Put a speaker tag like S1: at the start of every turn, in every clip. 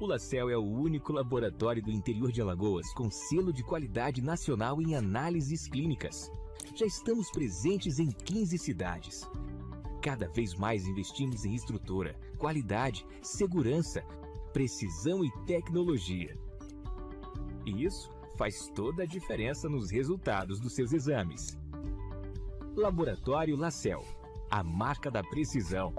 S1: O LaCell é o único laboratório do interior de Alagoas com selo de qualidade nacional em análises clínicas. Já estamos presentes em 15 cidades. Cada vez mais investimos em estrutura, qualidade, segurança, precisão e tecnologia. E isso faz toda a diferença nos resultados dos seus exames. Laboratório LaCell, a marca da precisão.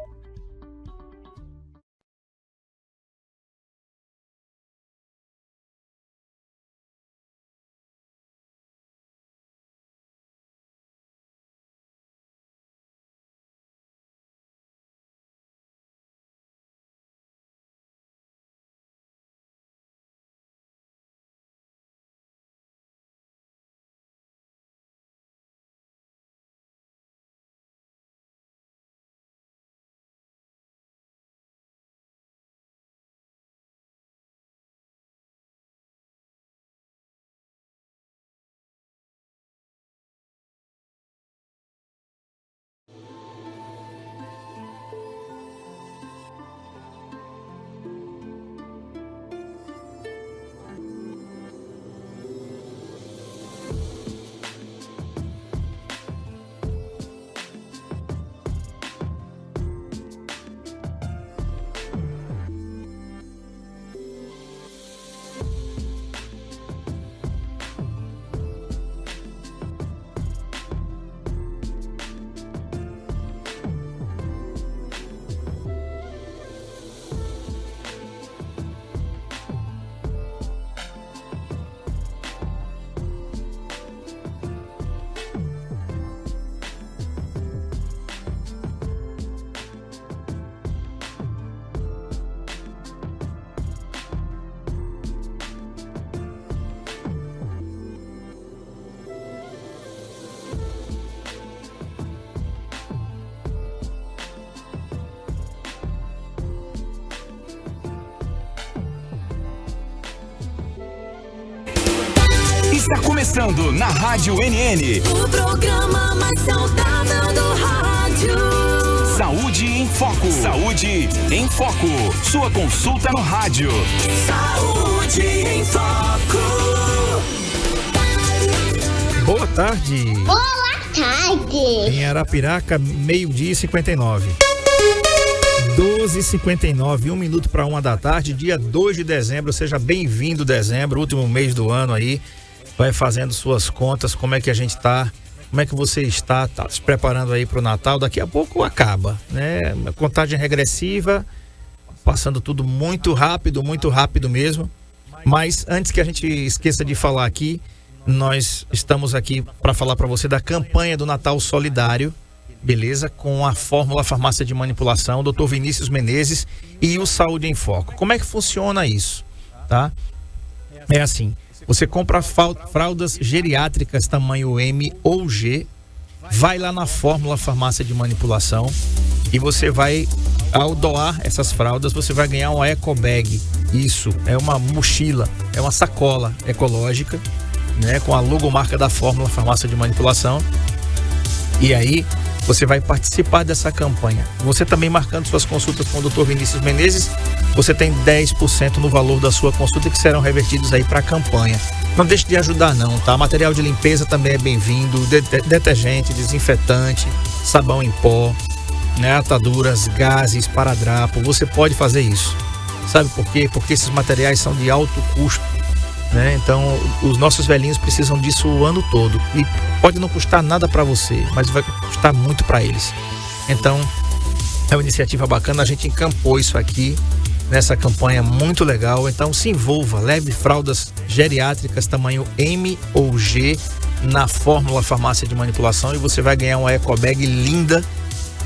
S2: Está começando na Rádio NN.
S3: O programa mais saudável do rádio.
S2: Saúde em Foco. Saúde em Foco. Sua consulta no rádio.
S3: Saúde em Foco.
S4: Boa tarde.
S5: Boa tarde.
S4: Em Arapiraca, 12h59. 12h59, 1 minuto para 1 da tarde, dia 2 de dezembro. Seja bem-vindo, dezembro, último mês do ano aí. Vai fazendo suas contas, como é que a gente tá, como é que você está se preparando aí para o Natal. Daqui a pouco acaba, né? Contagem regressiva, passando tudo muito rápido mesmo. Mas antes que a gente esqueça de falar aqui, nós estamos aqui para falar para você da campanha do Natal Solidário, beleza? Com a Fórmula Farmácia de Manipulação, o Dr. Vinícius Menezes e o Saúde em Foco. Como é que funciona isso, tá? É assim, você compra fraldas geriátricas tamanho M ou G, vai lá na Fórmula Farmácia de Manipulação e você vai, ao doar essas fraldas, você vai ganhar uma eco bag. Isso, é uma mochila, é uma sacola ecológica, né, com a logomarca da Fórmula Farmácia de Manipulação. E aí você vai participar dessa campanha. Você também marcando suas consultas com o Dr. Vinícius Menezes, você tem 10% no valor da sua consulta que serão revertidos aí para a campanha. Não deixe de ajudar não, tá? Material de limpeza também é bem-vindo, detergente, desinfetante, sabão em pó, né? Ataduras, gases, esparadrapo, você pode fazer isso. Sabe por quê? Porque esses materiais são de alto custo, né? Então os nossos velhinhos precisam disso o ano todo e pode não custar nada para você, mas vai custar muito para eles. Então é uma iniciativa bacana, a gente encampou isso aqui nessa campanha muito legal. Então se envolva, leve fraldas geriátricas tamanho M ou G na Fórmula Farmácia de Manipulação e você vai ganhar uma eco bag linda,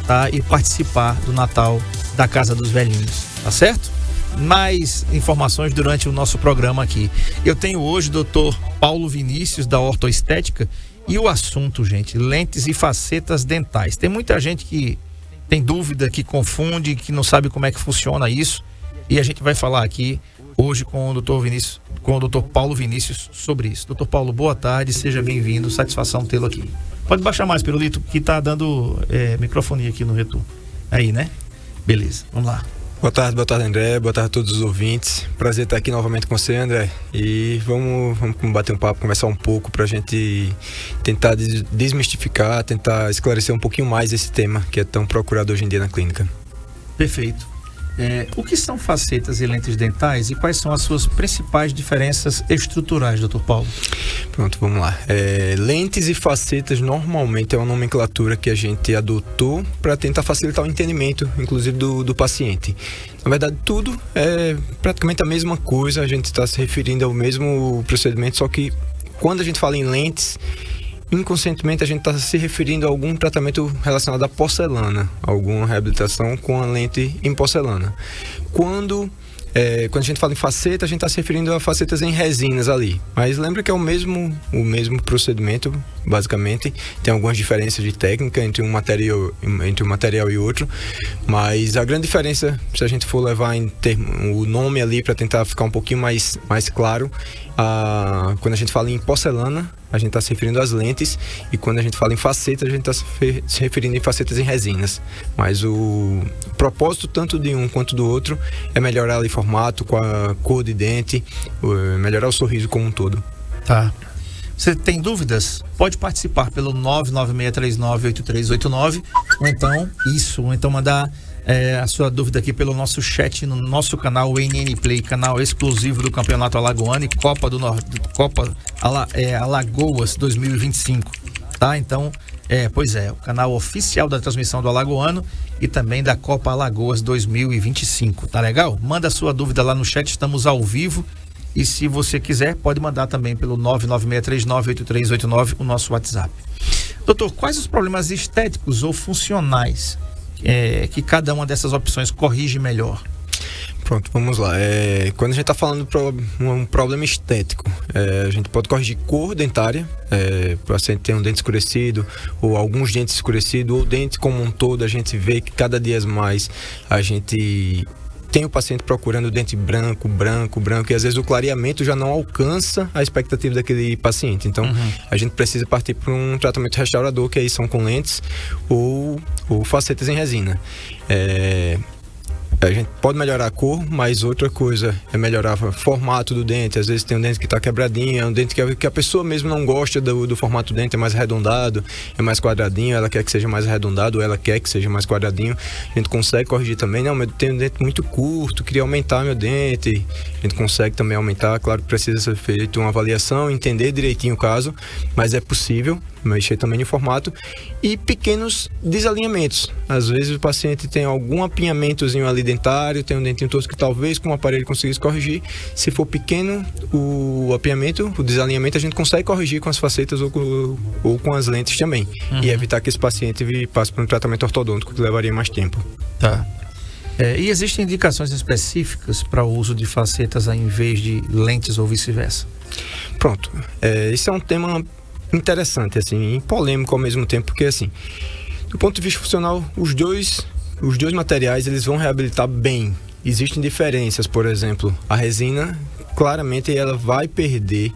S4: tá? E participar do Natal da Casa dos Velhinhos, tá certo? Mais informações durante o nosso programa aqui. Eu tenho hoje o Dr. Paulo Vinícius da Ortoestética e o assunto, gente, lentes e facetas dentais. Tem muita gente que tem dúvida, que confunde, que não sabe como é que funciona isso. E a gente vai falar aqui hoje com o Dr. Vinícius, com o Dr. Paulo Vinícius sobre isso. Dr. Paulo, boa tarde, seja bem-vindo, satisfação tê-lo aqui. Pode baixar mais, Pirulito, que tá dando microfonia aqui no retorno. Aí, né? Beleza, vamos lá.
S6: Boa tarde, André. Boa tarde a todos os ouvintes. Prazer estar aqui novamente com você, André. E vamos bater um papo, conversar um pouco para a gente tentar desmistificar, tentar esclarecer um pouquinho mais esse tema que é tão procurado hoje em dia na clínica.
S4: Perfeito. O que são facetas e lentes dentais e quais são as suas principais diferenças estruturais, Dr. Paulo?
S6: Pronto, vamos lá. Lentes e facetas normalmente é uma nomenclatura que a gente adotou para tentar facilitar o entendimento, inclusive do paciente. Na verdade, tudo é praticamente a mesma coisa, a gente está se referindo ao mesmo procedimento, só que quando a gente fala em lentes, inconscientemente a gente está se referindo a algum tratamento relacionado à porcelana, alguma reabilitação com a lente em porcelana. Quando a gente fala em faceta, a gente está se referindo a facetas em resinas ali. Mas lembra que é o mesmo procedimento, basicamente. Tem algumas diferenças de técnica entre um material e outro. Mas a grande diferença, se a gente for levar o nome ali para tentar ficar um pouquinho mais claro, quando a gente fala em porcelana, a gente está se referindo às lentes, e quando a gente fala em facetas, a gente está se referindo em facetas em resinas. Mas o propósito tanto de um quanto do outro é melhorar ali o formato, com a cor de dente, melhorar o sorriso como um todo.
S4: Tá. Você tem dúvidas? Pode participar pelo 996398389 ou então mandar a sua dúvida aqui pelo nosso chat no nosso canal NN Play, canal exclusivo do Campeonato Alagoano e Copa Alagoas 2025, tá? Então, o canal oficial da transmissão do Alagoano e também da Copa Alagoas 2025, tá legal? Manda a sua dúvida lá no chat, estamos ao vivo. E se você quiser, pode mandar também pelo 996398389, o nosso WhatsApp. Doutor, quais os problemas estéticos ou funcionais que cada uma dessas opções corrige melhor?
S6: Pronto, vamos lá. Quando a gente está falando de um problema estético, a gente pode corrigir cor dentária, o paciente tem um dente escurecido, ou alguns dentes escurecidos, ou o dente como um todo. A gente vê que cada dia mais a gente tem o paciente procurando dente branco, e às vezes o clareamento já não alcança a expectativa daquele paciente. Então, a gente precisa partir para um tratamento restaurador, que aí são com lentes ou facetas em resina. A gente pode melhorar a cor, mas outra coisa é melhorar o formato do dente. Às vezes tem um dente que está quebradinho, é um dente que a pessoa mesmo não gosta do formato do dente, é mais arredondado, é mais quadradinho, ela quer que seja mais arredondado, ou ela quer que seja mais quadradinho. A gente consegue corrigir também. Não, mas eu tenho um dente muito curto, queria aumentar meu dente. A gente consegue também aumentar. Claro que precisa ser feita uma avaliação, entender direitinho o caso, mas é possível mexer também no formato. E pequenos desalinhamentos. Às vezes o paciente tem algum apinhamentozinho ali dentário, tem um dentinho tosco que talvez com o aparelho conseguisse corrigir. Se for pequeno o apinhamento, o desalinhamento, a gente consegue corrigir com as facetas ou com as lentes também. E evitar que esse paciente passe por um tratamento ortodôntico que levaria mais tempo.
S4: Tá. E existem indicações específicas para o uso de facetas em vez de lentes ou vice-versa?
S6: Pronto. Esse é um tema interessante, assim, e polêmico ao mesmo tempo, porque assim, do ponto de vista funcional, os dois materiais, eles vão reabilitar bem. Existem diferenças, por exemplo, a resina, claramente ela vai perder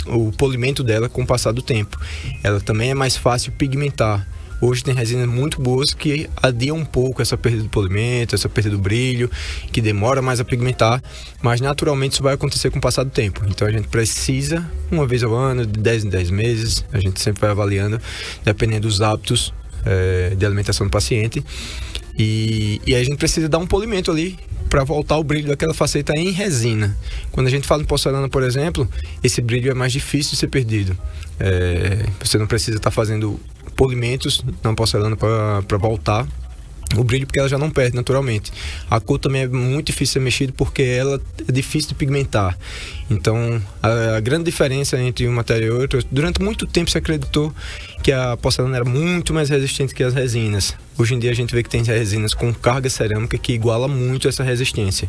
S6: o polimento dela com o passar do tempo. Ela também é mais fácil pigmentar. Hoje tem resinas muito boas que adiam um pouco essa perda do polimento, essa perda do brilho, que demora mais a pigmentar, mas naturalmente isso vai acontecer com o passar do tempo. Então a gente precisa, uma vez ao ano, de 10 em 10 meses, a gente sempre vai avaliando, dependendo dos hábitos de alimentação do paciente. E aí a gente precisa dar um polimento ali para voltar o brilho daquela faceta em resina. Quando a gente fala em porcelana, por exemplo, esse brilho é mais difícil de ser perdido. Você não precisa estar fazendo polimentos na porcelana para voltar o brilho, porque ela já não perde naturalmente. A cor também é muito difícil de ser mexida porque ela é difícil de pigmentar. Então a grande diferença entre um material e outro, durante muito tempo se acreditou que a porcelana era muito mais resistente que as resinas. Hoje em dia a gente vê que tem resinas com carga cerâmica que iguala muito essa resistência.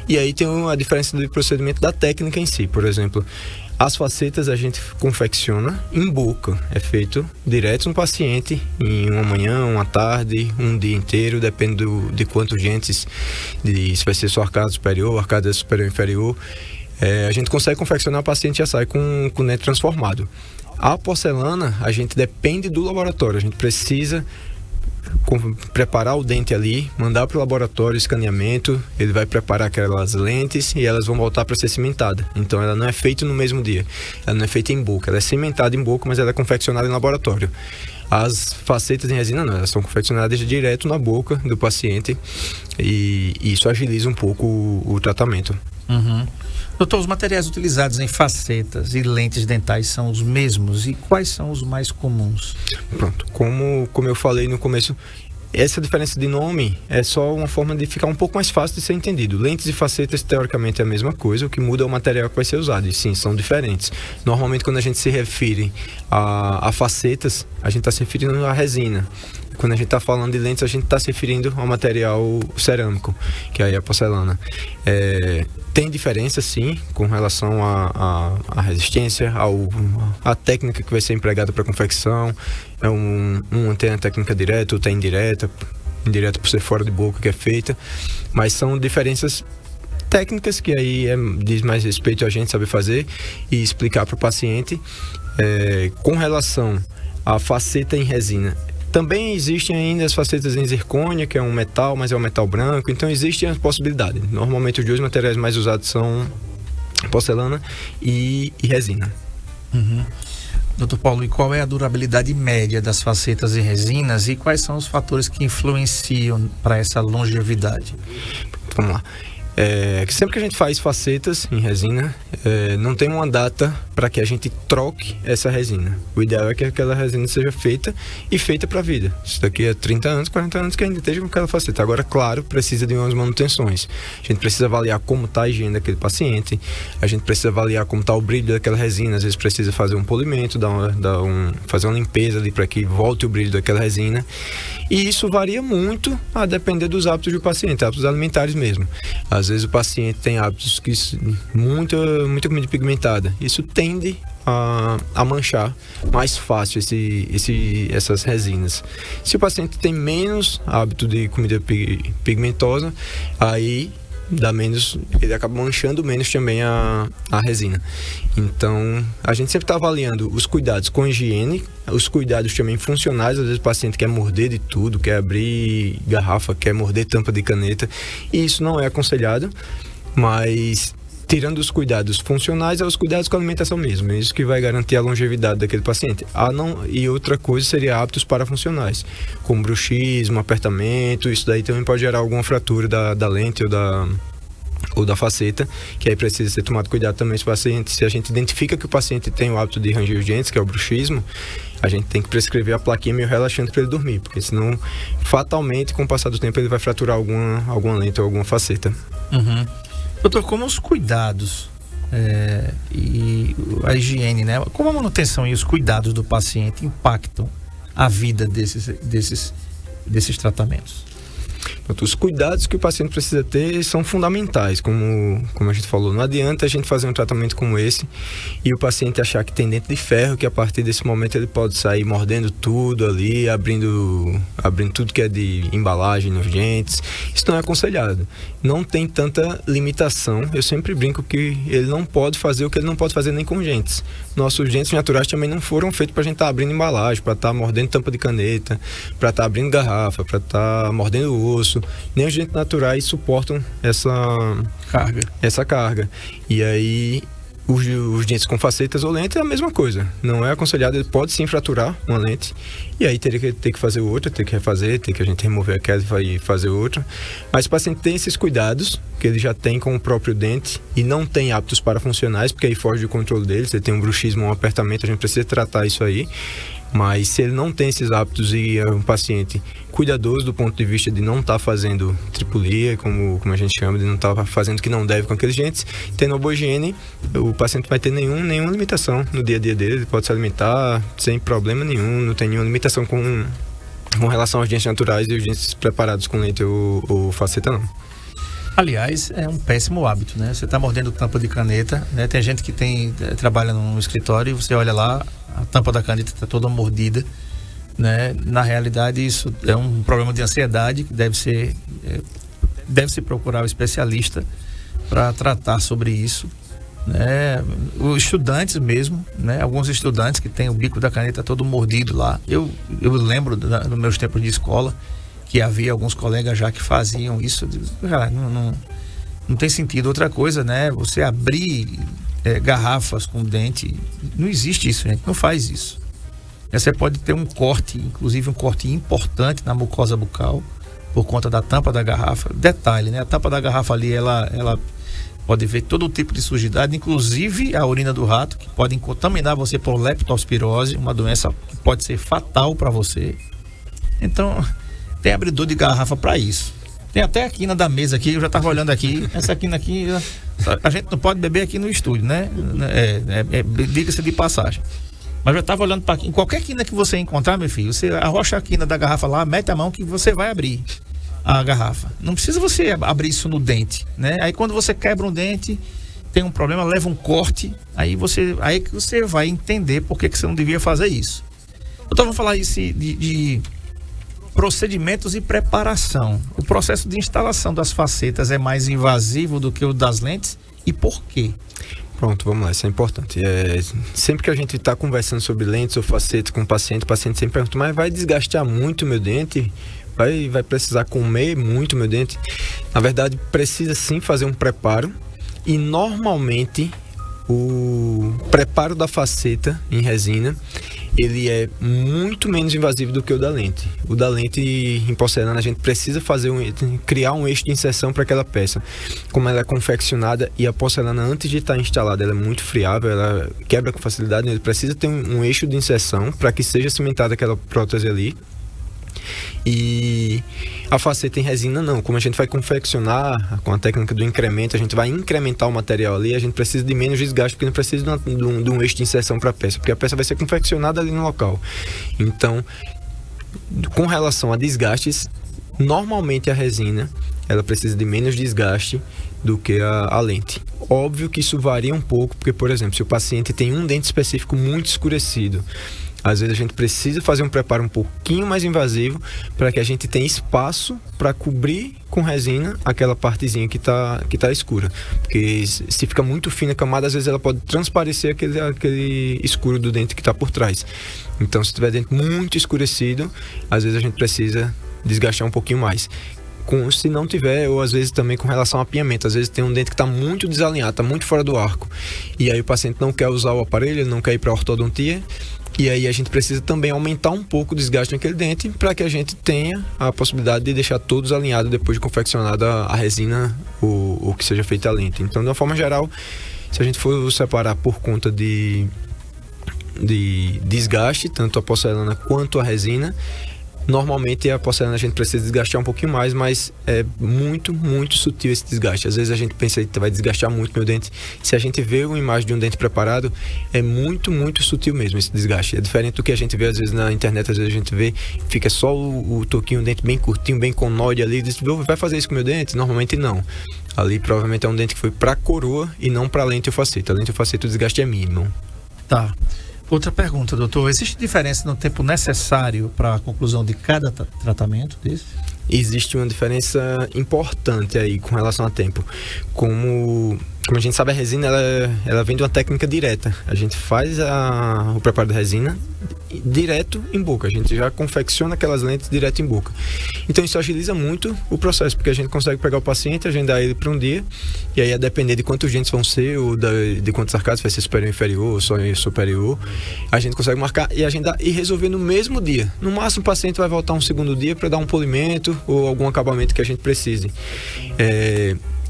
S6: E aí tem a diferença do procedimento da técnica em si. Por exemplo, as facetas a gente confecciona em boca, é feito direto no paciente, em uma manhã, uma tarde, um dia inteiro, depende de quantos dentes, se vai ser só arcada superior, arcada superior inferior. A gente consegue confeccionar, o paciente já sai com o dente transformado. A porcelana, a gente depende do laboratório, a gente precisa preparar o dente ali, mandar para o laboratório escaneamento, ele vai preparar aquelas lentes e elas vão voltar para ser cimentada. Então ela não é feita no mesmo dia, ela não é feita em boca, ela é cimentada em boca, mas ela é confeccionada em laboratório. As facetas em resina não, elas são confeccionadas direto na boca do paciente e isso agiliza um pouco o tratamento.
S4: Doutor, os materiais utilizados em facetas e lentes dentais são os mesmos e quais são os mais comuns?
S6: Pronto, como eu falei no começo, essa diferença de nome é só uma forma de ficar um pouco mais fácil de ser entendido. Lentes e facetas, teoricamente, é a mesma coisa, o que muda é o material que vai ser usado, e sim, são diferentes. Normalmente, quando a gente se refere a facetas, a gente está se referindo à resina. Quando a gente está falando de lentes, a gente está se referindo ao material cerâmico, que aí é a porcelana. Tem diferença, sim, com relação à resistência, à técnica que vai ser empregada para confecção. Um tem a técnica direta, outro tem indireta por ser fora de boca que é feita. Mas são diferenças técnicas que aí diz mais respeito a gente saber fazer e explicar para o paciente. Com relação à faceta em resina, também existem ainda as facetas em zircônia, que é um metal, mas é um metal branco. Então existem as possibilidades. Normalmente os dois materiais mais usados são porcelana e resina.
S4: Doutor Paulo, e qual é a durabilidade média das facetas e resinas e quais são os fatores que influenciam para essa longevidade?
S6: Vamos lá. Que sempre que a gente faz facetas em resina, não tem uma data para que a gente troque essa resina. O ideal é que aquela resina seja feita para a vida. Isso daqui é 30 anos, 40 anos que ainda esteja com aquela faceta. Agora, claro, precisa de umas manutenções. A gente precisa avaliar como está a higiene daquele paciente, a gente precisa avaliar como está o brilho daquela resina, às vezes precisa fazer um polimento, fazer uma limpeza ali para que volte o brilho daquela resina. E isso varia muito a depender dos hábitos do paciente, hábitos alimentares mesmo. Às vezes o paciente tem hábitos que muita comida pigmentada. Isso tende a manchar mais fácil essas resinas. Se o paciente tem menos hábito de comida pigmentosa, aí ele acaba manchando menos também a resina. Então, a gente sempre está avaliando os cuidados com higiene, os cuidados também funcionais. Às vezes o paciente quer morder de tudo, quer abrir garrafa, quer morder tampa de caneta, e isso não é aconselhado, mas tirando os cuidados funcionais, é os cuidados com a alimentação mesmo. É isso que vai garantir a longevidade daquele paciente. E outra coisa seria hábitos parafuncionais, como bruxismo, apertamento. Isso daí também pode gerar alguma fratura da lente ou da faceta, que aí precisa ser tomado cuidado também. Se a gente identifica que o paciente tem o hábito de ranger os dentes, que é o bruxismo, a gente tem que prescrever a plaquinha meio relaxante para ele dormir, porque senão, fatalmente, com o passar do tempo, ele vai fraturar alguma lente ou alguma faceta.
S4: Doutor, como os cuidados e a higiene, né? Como a manutenção e os cuidados do paciente impactam a vida desses tratamentos?
S6: Os cuidados que o paciente precisa ter são fundamentais, como a gente falou. Não adianta a gente fazer um tratamento como esse e o paciente achar que tem dente de ferro, que a partir desse momento ele pode sair mordendo tudo ali, abrindo tudo que é de embalagem nos dentes. Isso não é aconselhado. Não tem tanta limitação. Eu sempre brinco que ele não pode fazer o que ele não pode fazer nem com dentes. Nossos dentes naturais também não foram feitos para a gente estar abrindo embalagem, para estar mordendo tampa de caneta, para estar abrindo garrafa, para estar mordendo o osso. Nem os dentes naturais suportam essa carga. E aí os dentes com facetas ou lentes é a mesma coisa. Não é aconselhado, ele pode sim fraturar uma lente. E aí teria que ter que fazer outra, ter que refazer, ter que a gente remover aquela e fazer outra. Mas o paciente tem esses cuidados que ele já tem com o próprio dente e não tem hábitos parafuncionais, porque aí foge do controle dele. Se ele tem um bruxismo ou um apertamento, a gente precisa tratar isso aí. Mas se ele não tem esses hábitos e é um paciente cuidadoso do ponto de vista de não estar fazendo tripulia, como a gente chama, de não estar fazendo o que não deve com aqueles dentes, tendo uma boa higiene, o paciente não vai ter nenhuma limitação no dia a dia dele. Ele pode se alimentar sem problema nenhum, não tem nenhuma limitação com relação aos dentes naturais e os dentes preparados com lente ou faceta, não.
S4: Aliás, é um péssimo hábito, né? Você está mordendo tampa de caneta, né? Tem gente que trabalha num escritório e você olha lá, a tampa da caneta está toda mordida, né? Na realidade, isso é um problema de ansiedade que deve-se procurar um especialista para tratar sobre isso, né? Os estudantes mesmo, né? Alguns estudantes que têm o bico da caneta todo mordido lá. Eu lembro nos meus tempos de escola que havia alguns colegas já que faziam isso. Eu digo, cara, não tem sentido. Outra coisa, né? Você abrir garrafas com dente, não existe isso, gente. Não faz isso. Você pode ter um corte, inclusive um corte importante na mucosa bucal por conta da tampa da garrafa. Detalhe, né? A tampa da garrafa ali, ela pode ver todo tipo de sujidade, inclusive a urina do rato, que pode contaminar você por leptospirose, uma doença que pode ser fatal para você. Então, tem abridor de garrafa para isso. Tem até a quina da mesa aqui, eu já estava olhando aqui. Essa quina aqui, a gente não pode beber aqui no estúdio, né? Diga-se de passagem. Mas eu já estava olhando para em qualquer quina que você encontrar, meu filho, você arrocha a quina da garrafa lá, mete a mão que você vai abrir a garrafa. Não precisa você abrir isso no dente, né? Aí quando você quebra um dente, tem um problema, leva um corte, aí que você vai entender por que você não devia fazer isso. Então vamos falar isso de procedimentos e preparação. O processo de instalação das facetas é mais invasivo do que o das lentes e por quê?
S6: Pronto, vamos lá, isso é importante. Sempre que a gente está conversando sobre lentes ou facetas com o paciente sempre pergunta, mas vai desgastar muito o meu dente? Vai precisar comer muito meu dente? Na verdade, precisa sim fazer um preparo e normalmente o preparo da faceta em resina ele é muito menos invasivo do que o da lente. O da lente em porcelana a gente precisa criar um eixo de inserção para aquela peça. Como ela é confeccionada e a porcelana antes de estar instalada ela é muito friável, ela quebra com facilidade, ele precisa ter um eixo de inserção para que seja cimentada aquela prótese ali. E a faceta em resina não, como a gente vai confeccionar com a técnica do incremento, a gente vai incrementar o material ali, a gente precisa de menos desgaste, porque não precisa de um eixo de inserção para a peça, porque a peça vai ser confeccionada ali no local. Então, com relação a desgastes, normalmente a resina ela precisa de menos desgaste do que a lente. Óbvio que isso varia um pouco, porque, por exemplo, se o paciente tem um dente específico muito escurecido, às vezes a gente precisa fazer um preparo um pouquinho mais invasivo para que a gente tenha espaço para cobrir com resina aquela partezinha que tá escura. Porque se fica muito fina a camada, às vezes ela pode transparecer aquele escuro do dente que está por trás. Então, se tiver dente muito escurecido, às vezes a gente precisa desgastar um pouquinho mais. Se não tiver, ou às vezes também com relação ao apinhamento, às vezes tem um dente que está muito desalinhado, está muito fora do arco, e aí o paciente não quer usar o aparelho, ele não quer ir para a ortodontia, e aí a gente precisa também aumentar um pouco o desgaste naquele dente para que a gente tenha a possibilidade de deixar todos alinhados depois de confeccionada a resina ou que seja feita a lente. Então, de uma forma geral, se a gente for separar por conta de desgaste, tanto a porcelana quanto a resina, normalmente a porcelana a gente precisa desgastar um pouquinho mais, mas é muito, muito sutil esse desgaste. Às vezes a gente pensa que vai desgastar muito meu dente. Se a gente vê uma imagem de um dente preparado, é muito, muito sutil mesmo esse desgaste. É diferente do que a gente vê às vezes na internet, às vezes a gente vê, fica só o toquinho, o dente bem curtinho, bem conóide ali, e diz, vai fazer isso com o meu dente? Normalmente não. Ali provavelmente é um dente que foi para coroa e não para lente ou faceta. A lente ou faceta o desgaste é mínimo.
S4: Tá. Outra pergunta, doutor. Existe diferença no tempo necessário para a conclusão de cada tratamento desse?
S6: Existe uma diferença importante aí com relação a tempo. Como a gente sabe, a resina ela vem de uma técnica direta. A gente faz o preparo da resina direto em boca. A gente já confecciona aquelas lentes direto em boca. Então isso agiliza muito o processo, porque a gente consegue pegar o paciente, agendar ele para um dia, e aí a depender de quantos dentes vão ser, ou de quantos arcadas, vai ser superior ou inferior, ou só superior, a gente consegue marcar e agendar e resolver no mesmo dia. No máximo o paciente vai voltar um segundo dia para dar um polimento ou algum acabamento que a gente precise.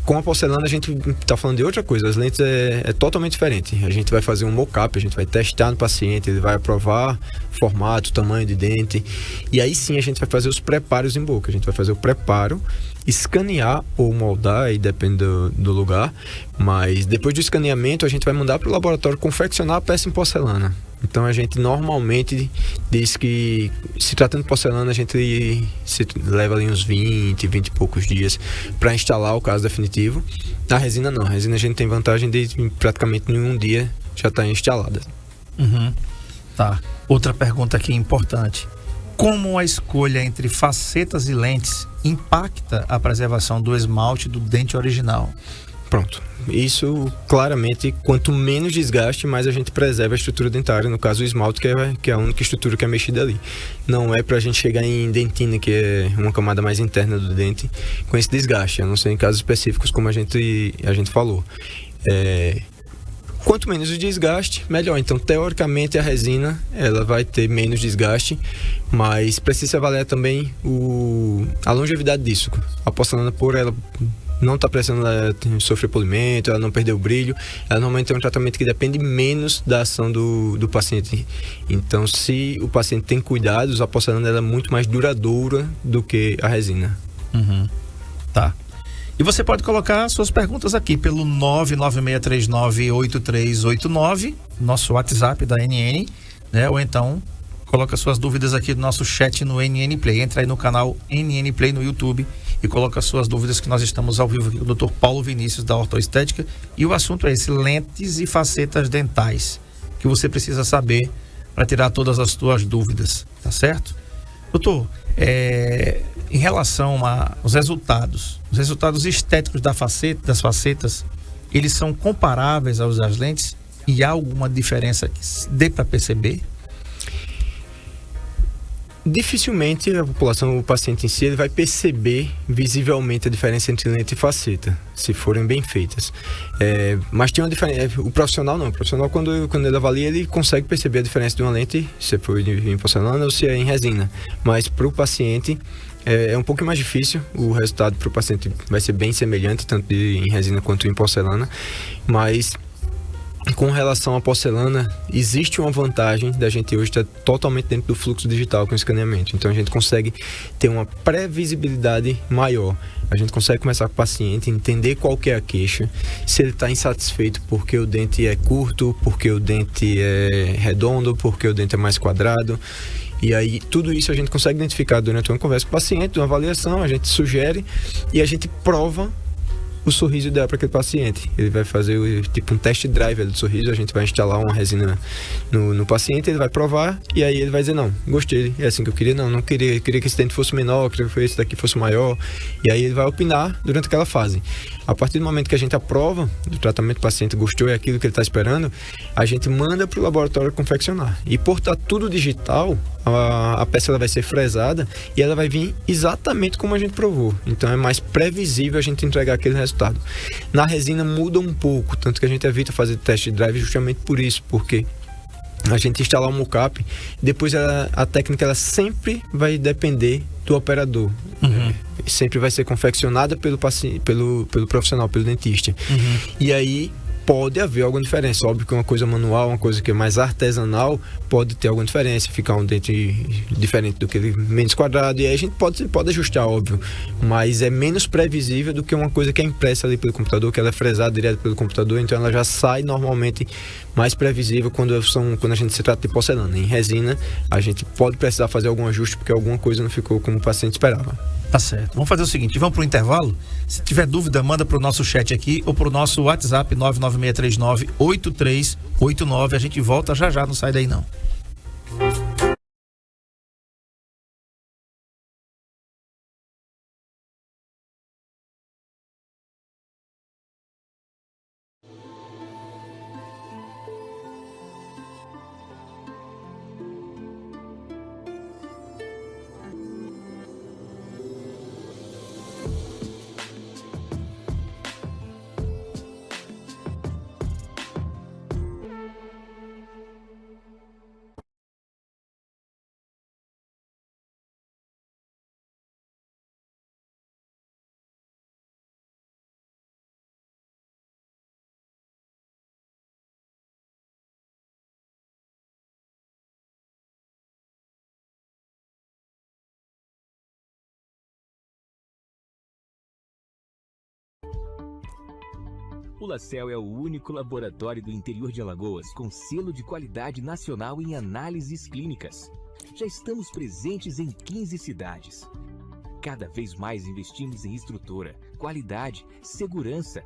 S6: Com a porcelana a gente está falando de outra coisa, as lentes é totalmente diferente. A gente vai fazer um mock-up, a gente vai testar no paciente, ele vai aprovar formato, tamanho de dente, e aí sim a gente vai fazer os preparos em boca. A gente vai fazer o preparo, escanear ou moldar, aí depende do lugar, mas depois do escaneamento a gente vai mandar para o laboratório confeccionar a peça em porcelana. Então a gente normalmente diz que, se tratando de porcelana, a gente leva ali uns 20 e poucos dias para instalar o caso definitivo. Na resina não, a resina a gente tem vantagem de praticamente em um dia já estar instalada.
S4: Uhum. Tá. Outra pergunta aqui importante. Como a escolha entre facetas e lentes impacta a preservação do esmalte do dente original?
S6: Pronto. Isso, claramente, quanto menos desgaste, mais a gente preserva a estrutura dentária. No caso, o esmalte, que é a única estrutura que é mexida ali. Não é pra gente chegar em dentina, que é uma camada mais interna do dente, com esse desgaste, a não ser em casos específicos, como a gente falou. Quanto menos o desgaste, melhor. Então, teoricamente, a resina ela vai ter menos desgaste, mas precisa avaliar também a longevidade disso. A porcelana, por ela não está precisando sofrer polimento, ela não perdeu o brilho, ela normalmente tem um tratamento que depende menos da ação do paciente. Então, se o paciente tem cuidados, a porcelana ela é muito mais duradoura do que a resina.
S4: Tá. E você pode colocar suas perguntas aqui pelo 996398389, nosso WhatsApp da NN, né? Ou então coloca suas dúvidas aqui no nosso chat no NN Play. Entra aí no canal NN Play no YouTube e coloca suas dúvidas, que nós estamos ao vivo aqui com o Dr. Paulo Vinícius da Ortoestética, e o assunto é esse: lentes e facetas dentais, que você precisa saber para tirar todas as suas dúvidas, tá certo? Doutor, em relação aos resultados, os resultados estéticos das facetas, eles são comparáveis aos das lentes, e há alguma diferença que dê para perceber?
S6: Dificilmente a população, o paciente em si, ele vai perceber visivelmente a diferença entre lente e faceta, se forem bem feitas. Mas tem uma diferença. O profissional não. O profissional, quando ele avalia, ele consegue perceber a diferença de uma lente, se for em porcelana ou se é em resina. Mas para o paciente é um pouco mais difícil. O resultado para o paciente vai ser bem semelhante, tanto em resina quanto em porcelana. Mas com relação à porcelana, existe uma vantagem da gente hoje estar totalmente dentro do fluxo digital com o escaneamento. Então a gente consegue ter uma previsibilidade maior. A gente consegue começar com o paciente, entender qual que é a queixa, se ele está insatisfeito porque o dente é curto, porque o dente é redondo, porque o dente é mais quadrado. E aí, tudo isso a gente consegue identificar durante uma conversa com o paciente, uma avaliação, a gente sugere e a gente prova o sorriso ideal para aquele paciente. Ele vai fazer tipo um test drive do sorriso, a gente vai instalar uma resina no paciente, ele vai provar e aí ele vai dizer: não, gostei, é assim que eu queria, não queria que esse dente fosse menor, queria que esse daqui fosse maior, e aí ele vai opinar durante aquela fase. A partir do momento que a gente aprova do tratamento, o paciente gostou, é aquilo que ele está esperando, a gente manda para o laboratório confeccionar. E por estar tudo digital, a peça ela vai ser fresada e ela vai vir exatamente como a gente provou. Então é mais previsível a gente entregar aquele resultado. Na resina muda um pouco, tanto que a gente evita fazer teste drive justamente por isso, porque a gente instalar um mockup, depois a técnica ela sempre vai depender do operador. Sempre vai ser confeccionada pelo profissional, pelo dentista. E aí pode haver alguma diferença. Óbvio que uma coisa manual, uma coisa que é mais artesanal, pode ter alguma diferença, ficar um dente diferente do que ele, menos quadrado, e aí a gente pode ajustar, óbvio, mas é menos previsível do que uma coisa que é impressa ali pelo computador, que ela é fresada direto pelo computador, então ela já sai normalmente mais previsível quando a gente se trata de porcelana. Em resina, a gente pode precisar fazer algum ajuste porque alguma coisa não ficou como o paciente esperava.
S4: Tá certo. Vamos fazer o seguinte, vamos pro intervalo. Se tiver dúvida, manda pro nosso chat aqui ou pro nosso WhatsApp 996398389. A gente volta já, não sai daí não.
S1: O LaCell é o único laboratório do interior de Alagoas com selo de qualidade nacional em análises clínicas. Já estamos presentes em 15 cidades. Cada vez mais investimos em estrutura, qualidade, segurança,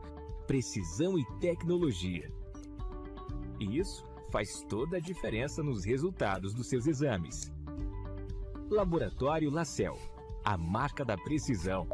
S1: precisão e tecnologia. E isso faz toda a diferença nos resultados dos seus exames. Laboratório LaCell, a marca da precisão.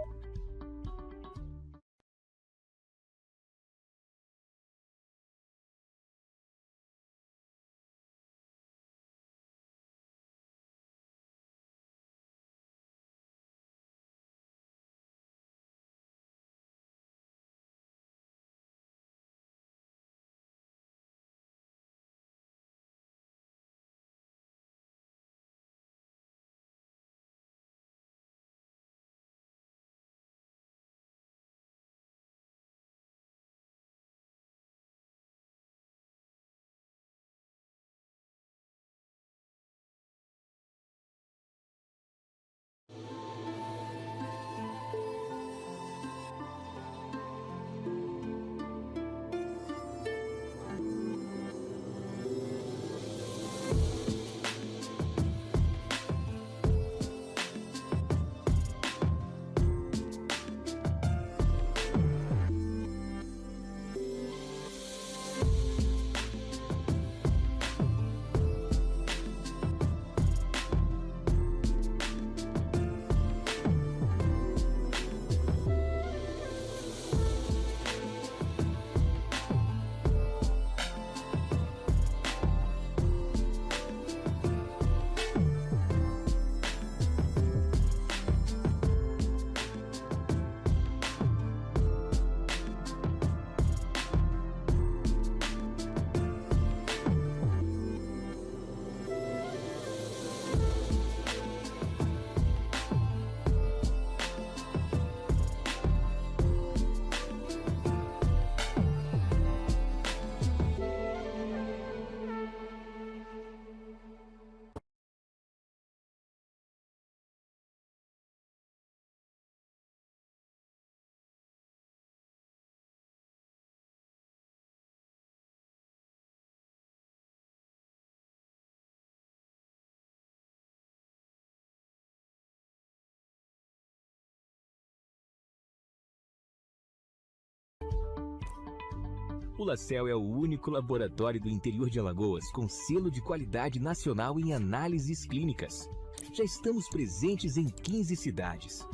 S1: O LaCell é o único laboratório do interior de Alagoas com selo de qualidade nacional em análises clínicas. Já estamos presentes em 15 cidades.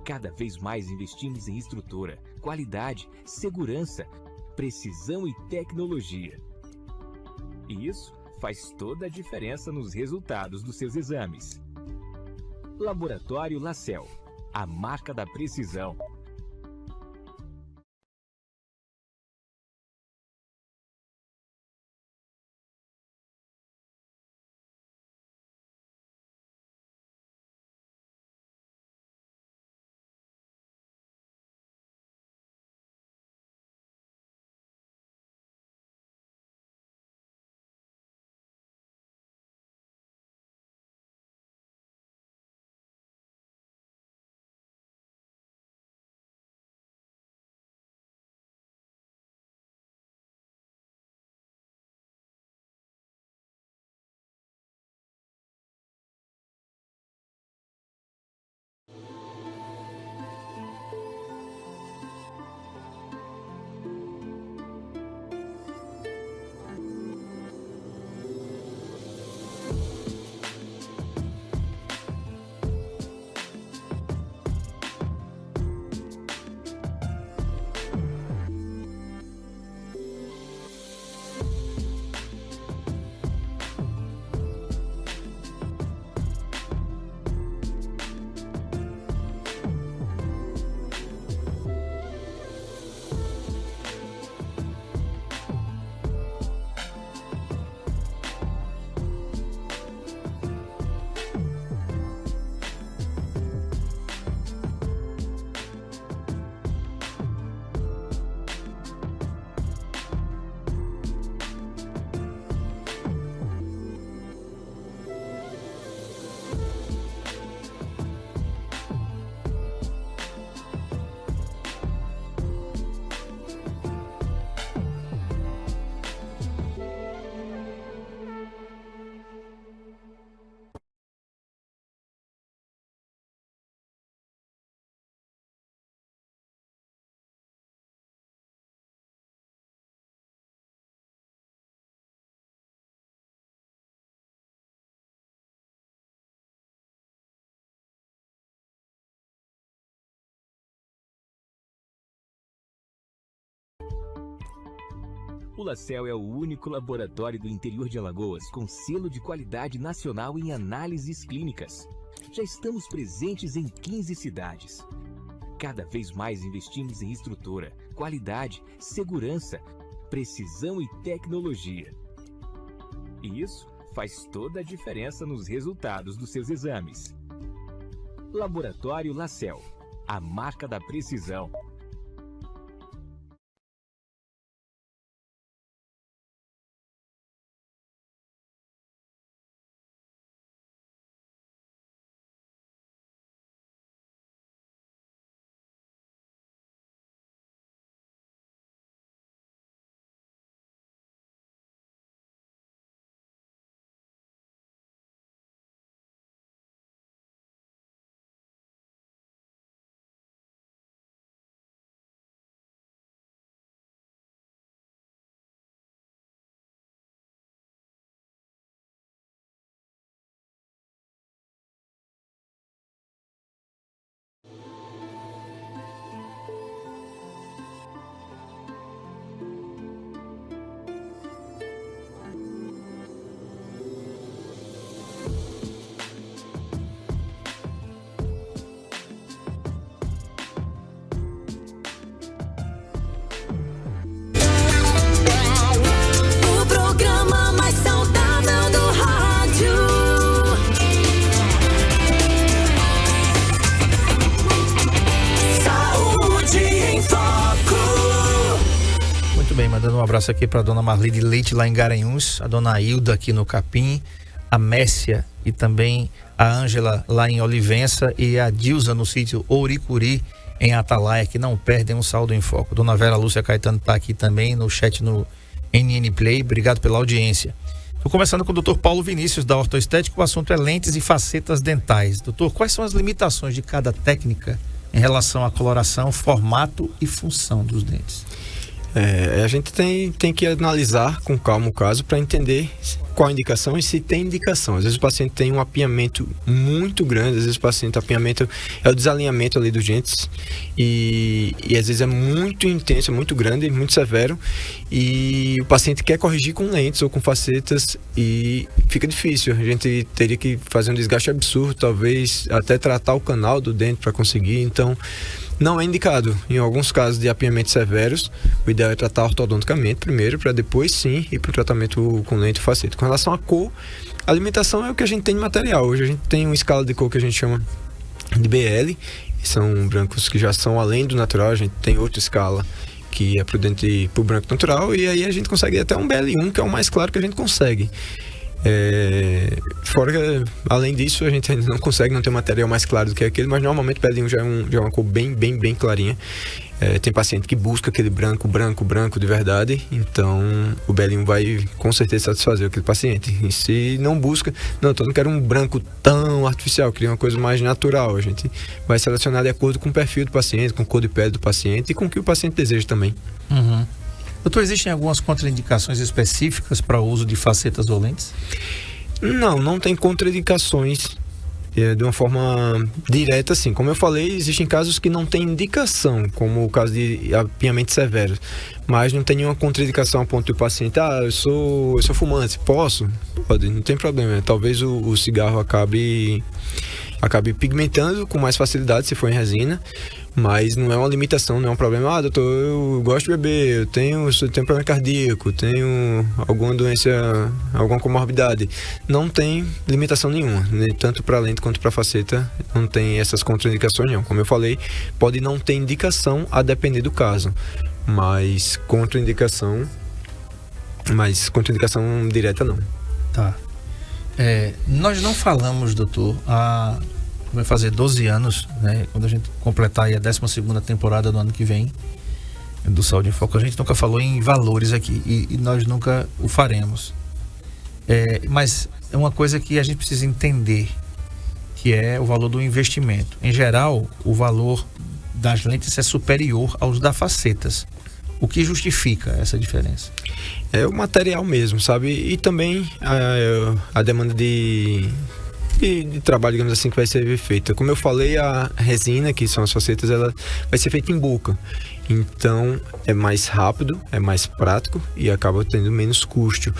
S1: Cada vez mais investimos em estrutura, qualidade, segurança, precisão e tecnologia. E isso faz toda a diferença nos resultados dos seus exames. Laboratório LaCell, a marca da precisão. O LaCell é o único laboratório do interior de Alagoas com selo de qualidade nacional em análises clínicas. Já estamos presentes em 15 cidades. Cada vez mais investimos em estrutura, qualidade, segurança, precisão e tecnologia. E isso faz toda a diferença nos resultados dos seus exames. Laboratório LaCell, a marca da precisão.
S3: O programa mais saudável do rádio. Saúde em Foco.
S4: Muito bem, mandando um abraço aqui para dona Marli de Leite lá em Garanhuns, a dona Hilda aqui no Capim, a Messia e também a Ângela lá em Olivença e a Dilza no sítio Ouricuri em Atalaia, que não perdem um Saúde em Foco. Dona Vera Lúcia Caetano está aqui também no chat no NN Play, obrigado pela audiência. Estou começando com o Dr. Paulo Vinícius da Ortoestética, o assunto é lentes e facetas dentais. Doutor, quais são as limitações de cada técnica em relação à coloração, formato e função dos dentes?
S6: A gente tem que analisar com calma o caso para entender qual a indicação e se tem indicação. Às vezes o paciente tem um apinhamento muito grande, às vezes o paciente apinhamento é o desalinhamento ali dos dentes e às vezes é muito intenso, é muito grande, muito severo, e o paciente quer corrigir com lentes ou com facetas e fica difícil. A gente teria que fazer um desgaste absurdo, talvez até tratar o canal do dente para conseguir. Então não é indicado. Em alguns casos de apinhamentos severos, o ideal é tratar ortodonticamente primeiro, para depois sim ir para o tratamento com lente e faceta. Com relação à cor, a alimentação é o que a gente tem de material. Hoje a gente tem uma escala de cor que a gente chama de BL, são brancos que já são além do natural. A gente tem outra escala que é prudente para o branco natural, e aí a gente consegue até um BL1, que é o mais claro que a gente consegue. Fora que, além disso, a gente ainda não consegue, não ter um material mais claro do que aquele, mas normalmente o BL1 já é uma cor bem clarinha. Tem paciente que busca aquele branco de verdade, então o BL1 vai com certeza satisfazer aquele paciente. E se não busca, não quero um branco tão artificial, queria uma coisa mais natural. A gente vai selecionar de acordo com o perfil do paciente, com a cor de pele do paciente e com o que o paciente deseja também.
S4: Uhum. Doutor, existem algumas contraindicações específicas para o uso de facetas ou lentes?
S6: Não tem contraindicações de uma forma direta, assim. Como eu falei, existem casos que não tem indicação, como o caso de apinhamentos severos, mas não tem nenhuma contraindicação a ponto do paciente, eu sou fumante, posso? Pode, não tem problema. Talvez o cigarro acabe pigmentando com mais facilidade se for em resina, mas não é uma limitação, não é um problema. Doutor, eu gosto de beber, eu tenho problema cardíaco, tenho alguma doença, alguma comorbidade. Não tem limitação nenhuma, né? Tanto para lente quanto para faceta, não tem essas contraindicações não. Como eu falei, pode não ter indicação a depender do caso, mas contraindicação direta não.
S4: Tá. Nós não falamos, doutor, vai fazer 12 anos, né? Quando a gente completar aí a 12ª temporada do ano que vem do Saúde em Foco, a gente nunca falou em valores aqui e nós nunca o faremos. Mas é uma coisa que a gente precisa entender, que é o valor do investimento. Em geral, o valor das lentes é superior aos das facetas. O que justifica essa diferença?
S6: É o material mesmo, sabe? E também a demanda de trabalho, digamos assim, que vai ser feita. Como eu falei, a resina, que são as facetas, ela vai ser feita em boca. Então, é mais rápido, é mais prático e acaba tendo menos custo.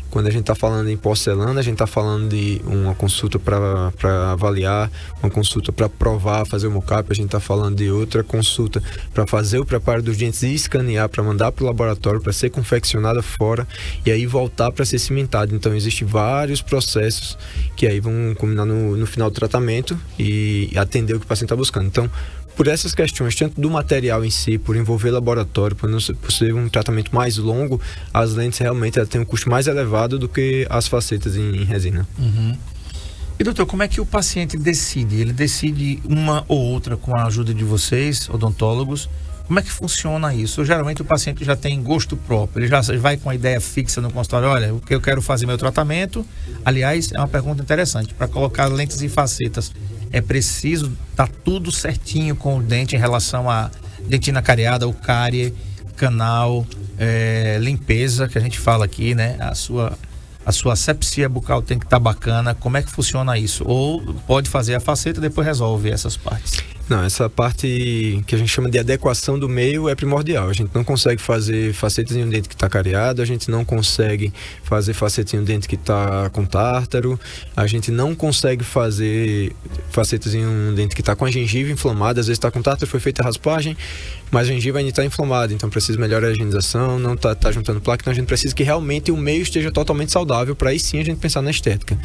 S6: Quando a gente está falando em porcelana, a gente está falando de uma consulta para avaliar, uma consulta para provar, fazer o mockup. A gente está falando de outra consulta para fazer o preparo dos dentes e escanear, para mandar para o laboratório, para ser confeccionada fora e aí voltar para ser cimentado. Então, existem vários processos que aí vão culminar no final do tratamento e atender o que o paciente está buscando. Então, por essas questões, tanto do material em si, por envolver laboratório, por ser um tratamento mais longo, as lentes realmente têm um custo mais elevado do que as facetas em resina.
S4: Uhum. E doutor, como é que o paciente decide? Ele decide uma ou outra com a ajuda de vocês, odontólogos? Como é que funciona isso? Geralmente o paciente já tem gosto próprio, ele já vai com a ideia fixa no consultório, olha, o que eu quero fazer meu tratamento. Aliás, é uma pergunta interessante, para colocar lentes e facetas, é preciso estar tudo certinho com o dente em relação a dentina cariada, o cárie, canal, limpeza, que a gente fala aqui, né? A sua asepsia bucal tem que estar bacana. Como é que funciona isso? Ou pode fazer a faceta e depois resolve essas partes?
S6: Não, essa parte que a gente chama de adequação do meio é primordial. A gente não consegue fazer facetas em um dente que está cariado, a gente não consegue fazer facetas em um dente que está com tártaro, a gente não consegue fazer facetas em um dente que está com a gengiva inflamada. Às vezes está com tártaro, foi feita a raspagem, mas a gengiva ainda está inflamada, então precisa melhorar a higienização, não está juntando placa, então a gente precisa que realmente o meio esteja totalmente saudável, para aí sim a gente pensar na estética.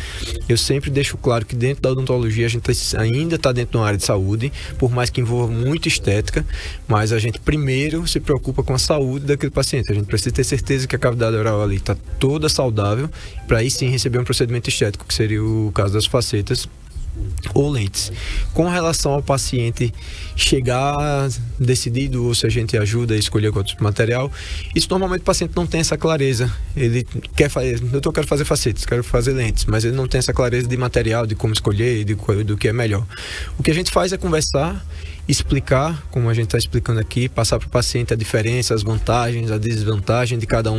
S6: Eu sempre deixo claro que dentro da odontologia a gente ainda está dentro de uma área de saúde, por mais que envolva muita estética, mas a gente primeiro se preocupa com a saúde daquele paciente. A gente precisa ter certeza que a cavidade oral ali está toda saudável, para aí sim receber um procedimento estético, que seria o caso das facetas ou lentes. Com relação ao paciente chegar decidido, ou se a gente ajuda a escolher qual tipo de material, isso normalmente o paciente não tem essa clareza. Ele quer fazer, eu quero fazer facetas, quero fazer lentes, mas ele não tem essa clareza de material, de como escolher e do que é melhor. O que a gente faz é conversar explicar, como a gente está explicando aqui, passar para o paciente a diferença, as vantagens, a desvantagem de cada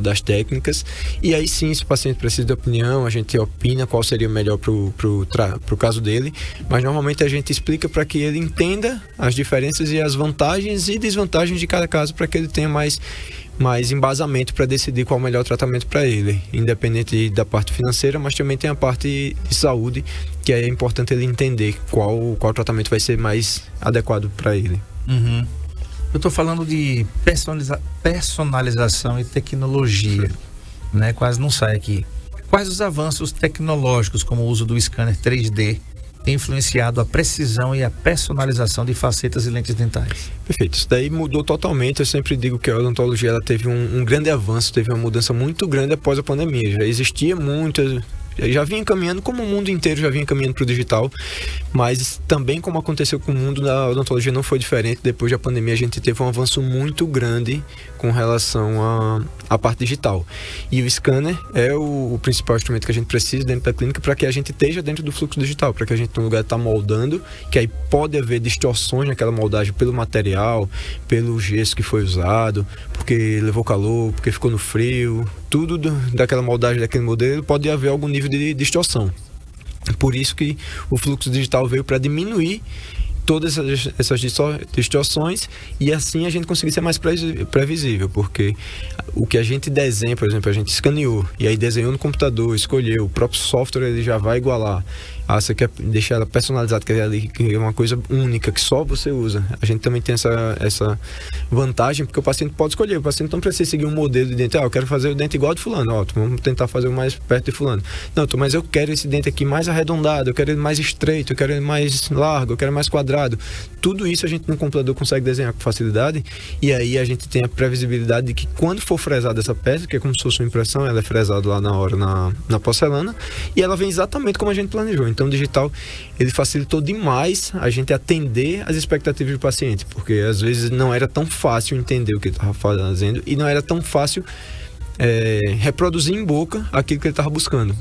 S6: das técnicas. E aí sim, se o paciente precisa de opinião, a gente opina qual seria o melhor para o caso dele. Mas normalmente a gente explica para que ele entenda as diferenças e as vantagens e desvantagens de cada caso, para que ele tenha mais embasamento para decidir qual é o melhor tratamento para ele, independente da parte financeira, mas também tem a parte de saúde, que é importante ele entender qual tratamento vai ser mais adequado para ele.
S4: Uhum. Eu estou falando de personalização e tecnologia, né? Quase não sai aqui. Quais os avanços tecnológicos, como o uso do scanner 3D, tem influenciado a precisão e a personalização de facetas e lentes dentais?
S6: Perfeito, isso daí mudou totalmente. Eu sempre digo que a odontologia ela teve um grande avanço, teve uma mudança muito grande após a pandemia. Já existia muito, já vinha caminhando, como o mundo inteiro já vinha caminhando para o digital, mas também como aconteceu com o mundo da odontologia não foi diferente. Depois da pandemia a gente teve um avanço muito grande com relação à parte digital, e o scanner é o principal instrumento que a gente precisa dentro da clínica para que a gente esteja dentro do fluxo digital, para que a gente no lugar está moldando, que aí pode haver distorções naquela moldagem pelo material, pelo gesso que foi usado, porque levou calor, porque ficou no frio, tudo daquela moldagem, daquele modelo, pode haver algum nível de distorção. Por isso que o fluxo digital veio para diminuir todas essas distorções, e assim a gente conseguir ser mais previsível, porque o que a gente desenha, por exemplo, a gente escaneou e aí desenhou no computador, escolheu, o próprio software ele já vai igualar. Você quer deixar ela personalizada, que é uma coisa única, que só você usa. A gente também tem essa vantagem, porque o paciente pode escolher. O paciente não precisa seguir um modelo de dente. Eu quero fazer o dente igual de fulano. Vamos tentar fazer o mais perto de fulano. Não, mas eu quero esse dente aqui mais arredondado, eu quero ele mais estreito, eu quero ele mais largo, eu quero mais quadrado. Tudo isso a gente no computador consegue desenhar com facilidade, e aí a gente tem a previsibilidade de que quando for fresada essa peça, que é como se fosse uma impressão, ela é fresada lá na hora na porcelana, e ela vem exatamente como a gente planejou. Então o digital ele facilitou demais a gente atender as expectativas do paciente, porque às vezes não era tão fácil entender o que ele estava fazendo e não era tão fácil reproduzir em boca aquilo que ele estava buscando.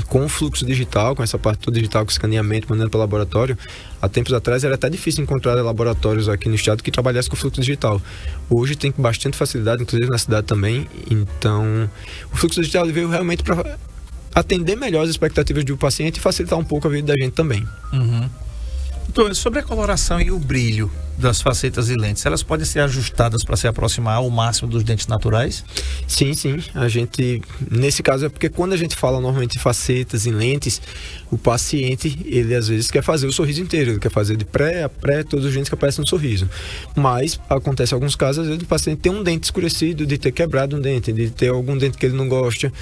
S6: Com o fluxo digital, com essa parte toda digital, com escaneamento, mandando para o laboratório, há tempos atrás era até difícil encontrar laboratórios aqui no estado que trabalhassem com fluxo digital. Hoje tem bastante facilidade, inclusive na cidade também. Então o fluxo digital veio realmente para atender melhor as expectativas do paciente e facilitar um pouco a vida da gente também.
S4: Uhum. Então, sobre a coloração e o brilho das facetas e lentes, elas podem ser ajustadas para se aproximar ao máximo dos dentes naturais?
S6: Sim. A gente, nesse caso, é porque quando a gente fala normalmente de facetas e lentes, o paciente, ele às vezes quer fazer o sorriso inteiro, ele quer fazer de pré a pré, todos os dentes que aparecem no sorriso. Mas acontece em alguns casos, às vezes o paciente tem um dente escurecido, de ter quebrado um dente, de ter algum dente que ele não gosta,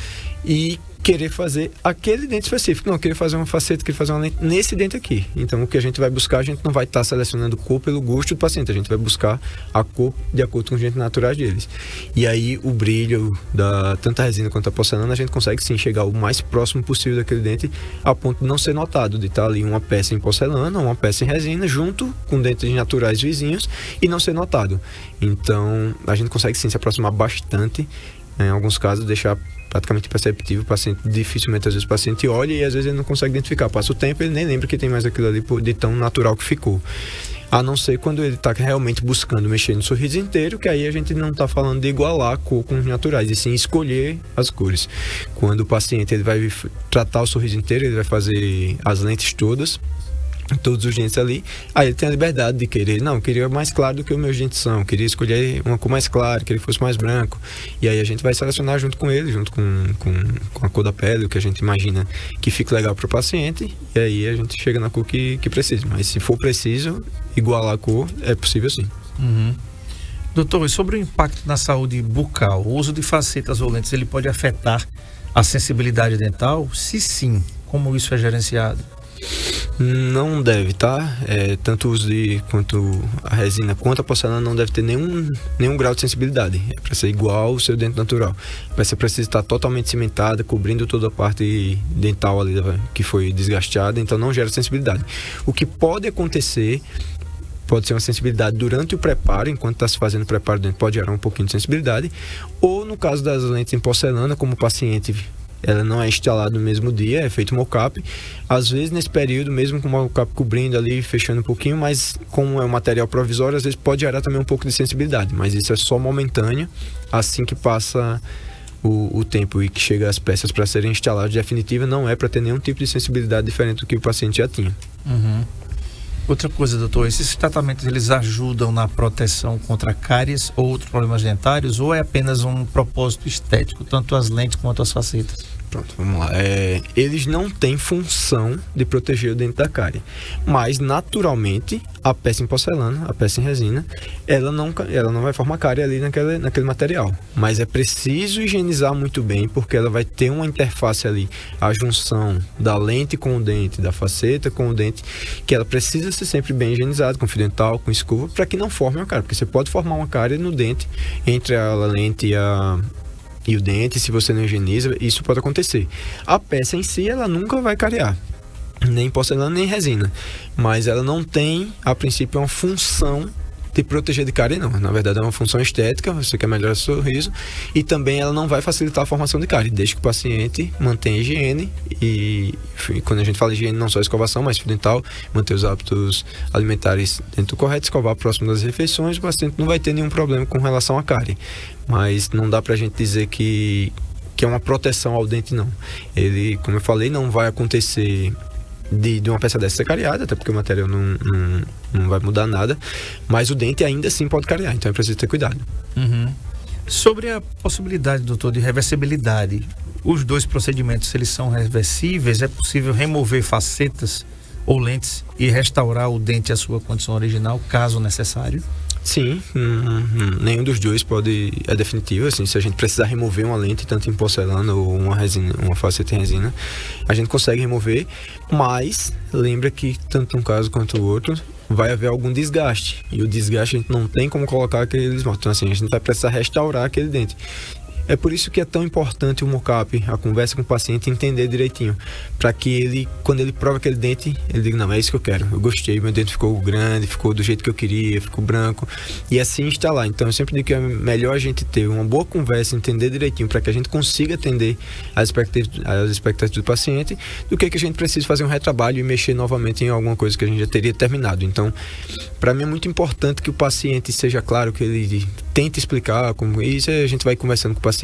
S6: e querer fazer aquele dente específico. Não, querer fazer uma faceta, querer fazer uma lente nesse dente aqui. Então o que a gente vai buscar, a gente não vai estar selecionando cor pelo gosto do paciente, a gente vai buscar a cor de acordo com os dentes naturais deles. E aí o brilho da tanto a resina quanto a porcelana, a gente consegue sim chegar o mais próximo possível daquele dente, a ponto de não ser notado, de estar ali uma peça em porcelana, uma peça em resina, junto com dentes naturais vizinhos, e não ser notado. Então a gente consegue sim se aproximar bastante, em alguns casos deixar praticamente perceptível. O paciente, dificilmente às vezes o paciente olha e às vezes ele não consegue identificar, passa o tempo ele nem lembra que tem mais aquilo ali de tão natural que ficou, a não ser quando ele está realmente buscando mexer no sorriso inteiro, que aí a gente não está falando de igualar a cor com os naturais, e sim escolher as cores. Quando o paciente ele vai tratar o sorriso inteiro, ele vai fazer as lentes todos os dentes ali, aí ele tem a liberdade de querer, não, eu queria mais claro do que os meus dentes são, eu queria escolher uma cor mais clara, que ele fosse mais branco, e aí a gente vai selecionar junto com ele, junto com a cor da pele, o que a gente imagina que fique legal para o paciente, e aí a gente chega na cor que precisa. Mas se for preciso igualar a cor, é possível sim.
S4: Uhum. Doutor, e sobre o impacto na saúde bucal, o uso de facetas ou lentes, ele pode afetar a sensibilidade dental? Se sim, como isso é gerenciado?
S6: Não deve, tá? Tanto o uso quanto a resina quanto a porcelana não deve ter nenhum grau de sensibilidade. É para ser igual ao seu dente natural. Você precisa estar totalmente cimentada, cobrindo toda a parte dental ali que foi desgastada, então não gera sensibilidade. O que pode acontecer, pode ser uma sensibilidade durante o preparo, enquanto está se fazendo o preparo do dente, pode gerar um pouquinho de sensibilidade. Ou no caso das lentes em porcelana, como o paciente ela não é instalada no mesmo dia, é feito mockup. Às vezes nesse período, mesmo com o mockup cobrindo ali, fechando um pouquinho, mas como é um material provisório, às vezes pode gerar também um pouco de sensibilidade, mas isso é só momentâneo, assim que passa o tempo e que chega as peças para serem instaladas definitiva, não é para ter nenhum tipo de sensibilidade diferente do que o paciente já tinha.
S4: Outra coisa, doutor, esses tratamentos eles ajudam na proteção contra cáries ou outros problemas dentários, ou é apenas um propósito estético, tanto as lentes quanto as facetas?
S6: Pronto, vamos lá. Eles não têm função de proteger o dente da cárie, mas naturalmente a peça em porcelana, a peça em resina, ela não vai formar cárie ali naquele material, mas é preciso higienizar muito bem, porque ela vai ter uma interface ali, a junção da lente com o dente, da faceta com o dente, que ela precisa ser sempre bem higienizada, com fio dental, com escova, para que não forme uma cárie, porque você pode formar uma cárie no dente entre a lente e o dente. Se você não higieniza, isso pode acontecer. A peça em si, ela nunca vai cariar, nem porcelana, nem resina, mas ela não tem, a princípio, uma função de proteger de cárie, não. Na verdade, é uma função estética, você quer melhorar o sorriso, e também ela não vai facilitar a formação de cárie, desde que o paciente mantenha higiene, e quando a gente fala higiene, não só escovação, mas fio dental, manter os hábitos alimentares dentro do correto, escovar próximo das refeições, o paciente não vai ter nenhum problema com relação à cárie. Mas não dá pra gente dizer que é uma proteção ao dente, não. Ele, como eu falei, não vai acontecer de uma peça dessa ser cariada, até porque o material não vai mudar nada, mas o dente ainda assim pode cariar, então é preciso ter cuidado.
S4: Sobre a possibilidade, doutor, de reversibilidade, os dois procedimentos, eles são reversíveis? É possível remover facetas ou lentes e restaurar o dente à sua condição original, caso necessário?
S6: Sim, nenhum dos dois é definitivo. Assim, se a gente precisar remover uma lente, tanto em porcelana ou uma faceta em resina, a gente consegue remover, mas lembra que tanto um caso quanto o outro vai haver algum desgaste, e o desgaste a gente não tem como colocar aqueles mortos. Então assim, a gente vai precisar restaurar aquele dente. É por isso que é tão importante o mockup, a conversa com o paciente, entender direitinho, para que ele, quando ele prova aquele dente, ele diga, não, é isso que eu quero, eu gostei, meu dente ficou grande, ficou do jeito que eu queria, ficou branco, e assim instalar. Então eu sempre digo que é melhor a gente ter uma boa conversa, entender direitinho, para que a gente consiga atender as expectativas do paciente, do que a gente precisa fazer um retrabalho e mexer novamente em alguma coisa que a gente já teria terminado. Então, para mim é muito importante que o paciente seja claro, que ele tente explicar como isso, a gente vai conversando com o paciente,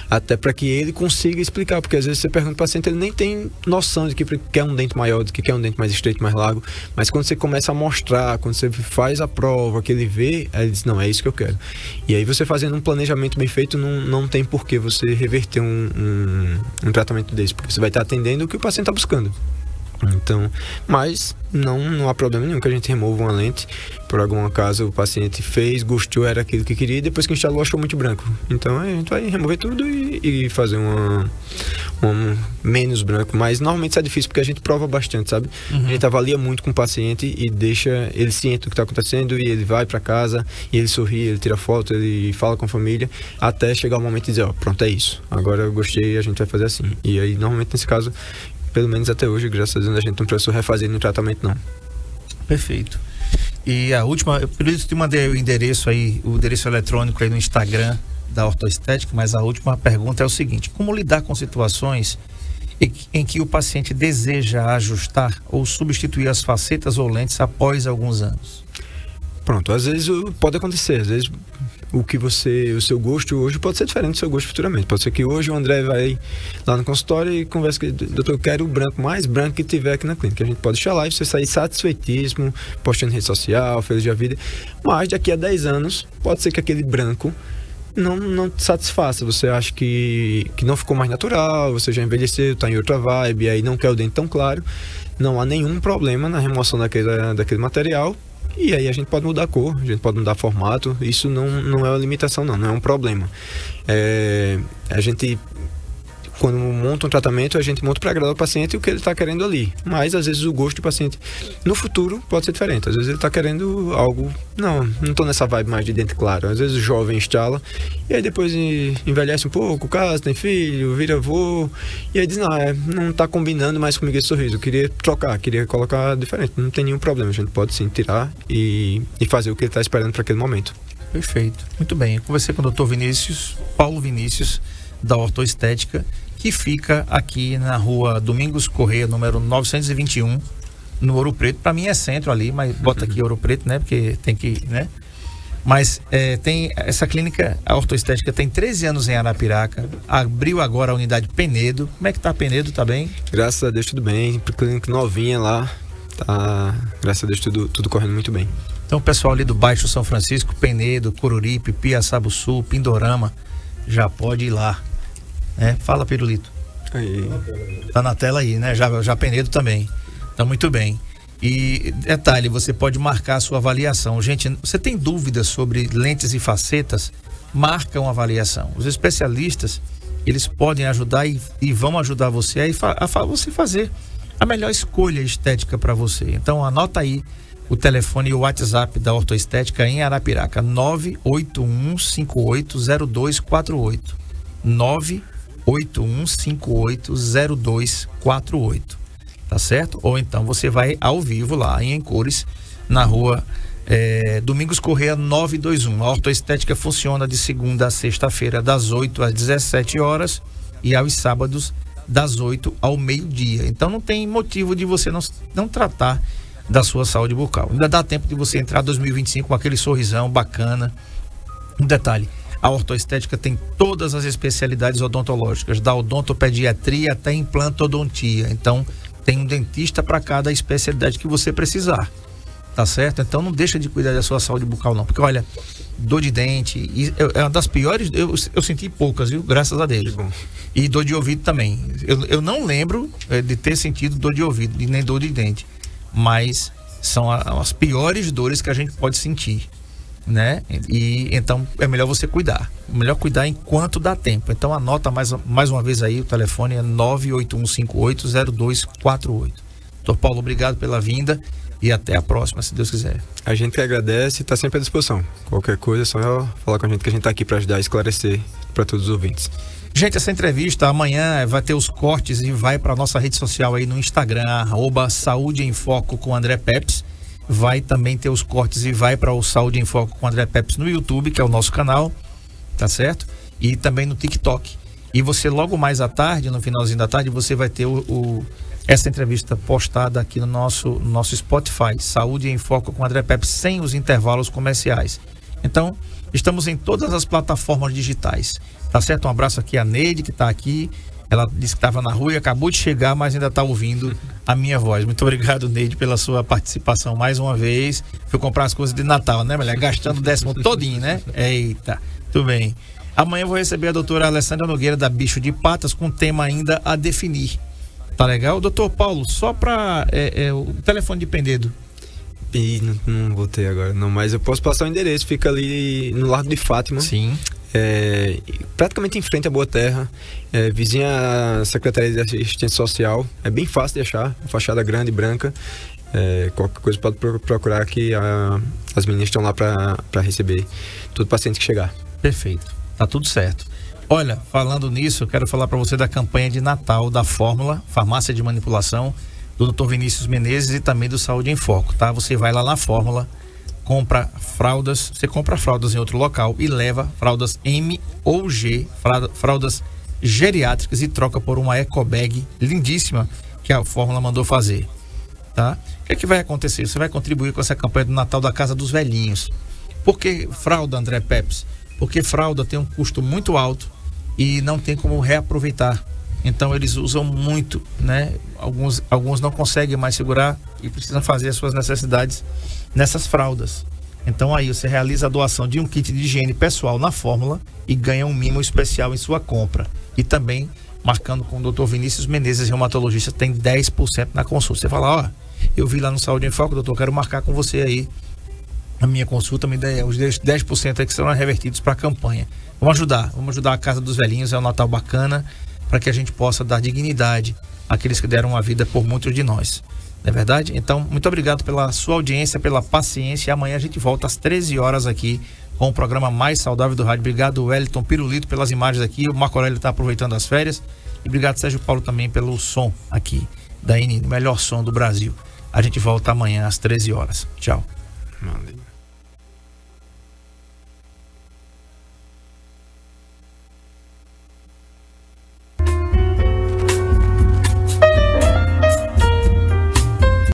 S6: até para que ele consiga explicar, porque às vezes você pergunta para o paciente, ele nem tem noção de que quer um dente maior, de que quer um dente mais estreito, mais largo, mas quando você começa a mostrar, quando você faz a prova, que ele vê, aí ele diz, não, é isso que eu quero. E aí você fazendo um planejamento bem feito, não tem por que você reverter um tratamento desse, porque você vai estar atendendo o que o paciente está buscando. Então, mas não há problema nenhum que a gente remova uma lente. Por algum acaso o paciente fez, gostou, era aquilo que queria, e depois que instalou achou muito branco. Então a gente vai remover tudo e fazer um menos branco. Mas normalmente isso é difícil porque a gente prova bastante, sabe? A gente avalia muito com o paciente e deixa ele ciente do que está acontecendo, e ele vai para casa e ele sorri, ele tira foto, ele fala com a família, até chegar o momento de dizer, ó, pronto, é isso, agora eu gostei, a gente vai fazer assim. E aí normalmente nesse caso, pelo menos até hoje, graças a Deus, a gente não precisou refazer no tratamento, não.
S4: Perfeito. E a última, por isso eu te mandei o endereço eletrônico aí no Instagram da Ortoestética, mas a última pergunta é o seguinte: como lidar com situações em que o paciente deseja ajustar ou substituir as facetas ou lentes após alguns anos?
S6: Pronto, às vezes pode acontecer, às vezes o seu gosto hoje pode ser diferente do seu gosto futuramente. Pode ser que hoje o André vai lá no consultório e conversa com ele, doutor, eu quero o branco mais branco que tiver aqui na clínica. A gente pode deixar lá e você sair satisfeitíssimo, postando em rede social, feliz da vida. Mas daqui a 10 anos, pode ser que aquele branco não te satisfaça. Você acha que não ficou mais natural, você já envelheceu, está em outra vibe, aí não quer o dente tão claro. Não há nenhum problema na remoção daquele material. E aí a gente pode mudar a cor, a gente pode mudar formato. Isso não é uma limitação, não é um problema. A gente, quando monta um tratamento, a gente monta para agradar o paciente o que ele está querendo ali. Mas às vezes o gosto do paciente no futuro pode ser diferente. Às vezes ele está querendo algo, não estou nessa vibe mais de dente claro. Às vezes o jovem instala e aí depois envelhece um pouco, casa, tem filho, vira avô, e aí diz, não está combinando mais comigo esse sorriso, eu queria trocar, queria colocar diferente. Não tem nenhum problema, a gente pode sim tirar e fazer o que ele está esperando para aquele momento.
S4: Perfeito, muito bem. Eu conversei com o Dr. Paulo Vinícius, da Ortoestética, que fica aqui na rua Domingos Corrêa, número 921, no Ouro Preto. Para mim é centro ali, mas bota aqui Ouro Preto, né? Porque tem que, né? Mas tem essa clínica, a ortoestética, tem 13 anos em Arapiraca, abriu agora a unidade Penedo. Como é que tá Penedo? Tá bem?
S6: Graças a Deus tudo bem, clínica novinha lá, tá, graças a Deus tudo correndo muito bem.
S4: Então o pessoal ali do Baixo São Francisco, Penedo, Coruripe, Piaçabuçu, Pindorama, já pode ir lá, né? Fala, Pirulito.
S6: Aí.
S4: Tá na tela aí, né? Já Penedo também. Tá muito bem. E detalhe, você pode marcar a sua avaliação. Gente, você tem dúvidas sobre lentes e facetas? Marca uma avaliação. Os especialistas, eles podem ajudar e vão ajudar você a você fazer a melhor escolha estética para você. Então anota aí o telefone e o WhatsApp da Ortoestética em Arapiraca, 981580248. 981580248. Tá certo? Ou então você vai ao vivo lá em Encores, na rua Domingos Corrêa 921. A Ortoestética funciona de segunda a sexta-feira, das 8 às 17 horas e aos sábados, das 8 ao meio-dia. Então não tem motivo de você não tratar da sua saúde bucal. Ainda dá tempo de você entrar em 2025 com aquele sorrisão bacana. Um detalhe, a Ortoestética tem todas as especialidades odontológicas, da odontopediatria até implantodontia. Então tem um dentista para cada especialidade que você precisar, tá certo? Então não deixa de cuidar da sua saúde bucal não, porque olha, dor de dente é uma das piores, eu senti poucas, viu? Graças a Deus. E dor de ouvido também, eu não lembro de ter sentido dor de ouvido e nem dor de dente, mas são as piores dores que a gente pode sentir, né? E então é melhor você cuidar, enquanto dá tempo. Então anota mais uma vez aí, o telefone é 981580248. Doutor Paulo, obrigado pela vinda e até a próxima, se Deus quiser.
S6: A gente que agradece e está sempre à disposição. Qualquer coisa é só falar com a gente, que a gente está aqui para ajudar a esclarecer para todos os ouvintes.
S4: Gente, essa entrevista amanhã vai ter os cortes e vai para nossa rede social aí no Instagram, @Saúde em Foco com André Peps. Vai também ter os cortes e vai para o Saúde em Foco com André Peps no YouTube, que é o nosso canal, tá certo? E também no TikTok. E você logo mais à tarde, no finalzinho da tarde, você vai ter essa entrevista postada aqui no nosso Spotify, Saúde em Foco com André Peps, sem os intervalos comerciais. Então, estamos em todas as plataformas digitais, tá certo? Um abraço aqui a Neide, que está aqui. Ela disse que estava na rua e acabou de chegar, mas ainda está ouvindo a minha voz. Muito obrigado, Neide, pela sua participação mais uma vez. Fui comprar as coisas de Natal, né, mulher? Gastando o 10º todinho, né? Eita, tudo bem. Amanhã eu vou receber a doutora Alessandra Nogueira, da Bicho de Patas, com tema ainda a definir. Tá legal? Doutor Paulo, só para o telefone de Penedo.
S6: E não vou ter agora, não, mas eu posso passar o endereço, fica ali no Largo de Fátima.
S4: Sim.
S6: Praticamente em frente à Boa Terra, vizinha à Secretaria de Assistência Social. É bem fácil de achar, fachada grande, branca. Qualquer coisa pode procurar, que as meninas estão lá para receber todo paciente que chegar.
S4: Perfeito, tá tudo certo. Olha, falando nisso, eu quero falar para você da campanha de Natal da Fórmula, Farmácia de Manipulação, do Dr. Vinícius Menezes e também do Saúde em Foco, tá? Você vai lá na Fórmula, compra fraldas em outro local e leva fraldas M ou G, fraldas geriátricas, e troca por uma ecobag lindíssima que a Fórmula mandou fazer, tá? O que é que vai acontecer? Você vai contribuir com essa campanha do Natal da Casa dos Velhinhos. Por que fralda, André Peps? Porque fralda tem um custo muito alto e não tem como reaproveitar. Então eles usam muito, né? Alguns não conseguem mais segurar e precisam fazer as suas necessidades nessas fraldas. Então aí você realiza a doação de um kit de higiene pessoal na Fórmula e ganha um mimo especial em sua compra. E também, marcando com o Dr. Vinícius Menezes, reumatologista, tem 10% na consulta. Você fala, eu vi lá no Saúde em Foco, doutor, quero marcar com você aí a minha consulta, me dê os 10% aí que serão revertidos para a campanha. Vamos ajudar a Casa dos Velhinhos, é um Natal bacana, para que a gente possa dar dignidade àqueles que deram a vida por muitos de nós. Não é verdade? Então, muito obrigado pela sua audiência, pela paciência. Amanhã a gente volta às 13 horas aqui com o programa mais saudável do rádio. Obrigado, Wellington Pirulito, pelas imagens aqui. O Marco Aurélio está aproveitando as férias. E obrigado, Sérgio Paulo, também pelo som aqui da NN, o melhor som do Brasil. A gente volta amanhã às 13 horas. Tchau.
S6: Valeu.